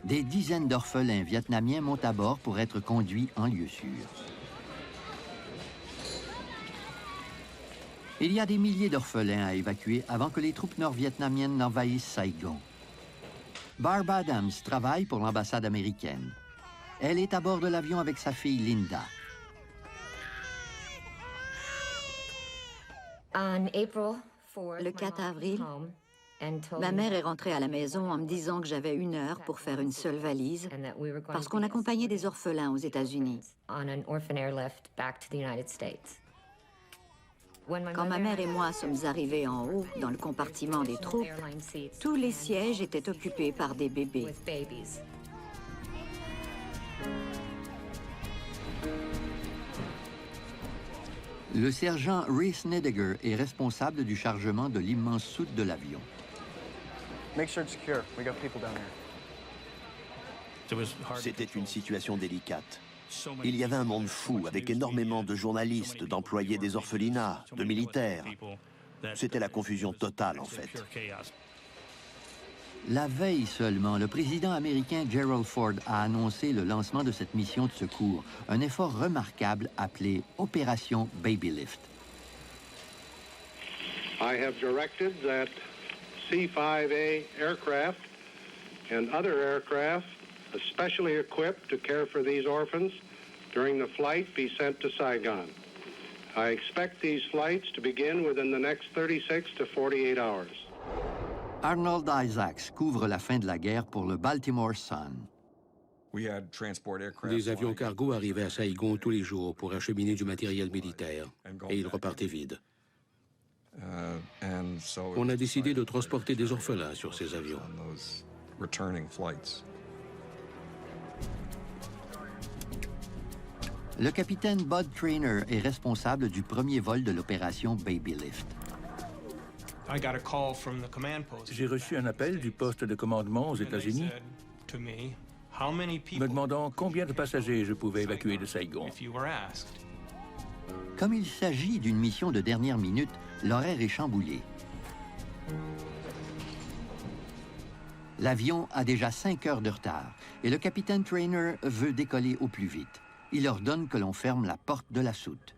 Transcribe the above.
Des dizaines d'orphelins vietnamiens montent à bord pour être conduits en lieu sûr. Il y a des milliers d'orphelins à évacuer avant que les troupes nord-vietnamiennes n'envahissent Saigon. Barb Adams travaille pour l'ambassade américaine. Elle est à bord de l'avion avec sa fille Linda. Le 4 avril, ma mère est rentrée à la maison en me disant que j'avais 1 heure pour faire une seule valise parce qu'on accompagnait des orphelins aux États-Unis. Quand ma mère et moi sommes arrivés en haut, dans le compartiment des troupes, tous les sièges étaient occupés par des bébés. Le sergent Rhys Nediger est responsable du chargement de l'immense soute de l'avion. C'était une situation délicate. Il y avait un monde fou, avec énormément de journalistes, d'employés des orphelinats, de militaires. C'était la confusion totale, en fait. La veille seulement, le président américain Gerald Ford a annoncé le lancement de cette mission de secours, un effort remarquable appelé Opération Baby Lift. I have directed that C-5A aircraft and other aircraft especially equipped to care for these orphans during the flight be sent to Saigon. I expect these flights to begin within the next 36 to 48 hours. Arnold Isaacs couvre la fin de la guerre pour le Baltimore Sun. Des avions cargo arrivaient à Saigon tous les jours pour acheminer du matériel militaire, et ils repartaient vides. On a décidé de transporter des orphelins sur ces avions. Le capitaine Bud Trainer est responsable du premier vol de l'opération Baby Lift. J'ai reçu un appel du poste de commandement aux États-Unis me demandant combien de passagers je pouvais évacuer de Saigon. Comme il s'agit d'une mission de dernière minute, l'horaire est chamboulé. L'avion a déjà 5 heures de retard et le capitaine Trainer veut décoller au plus vite. Il ordonne que l'on ferme la porte de la soute.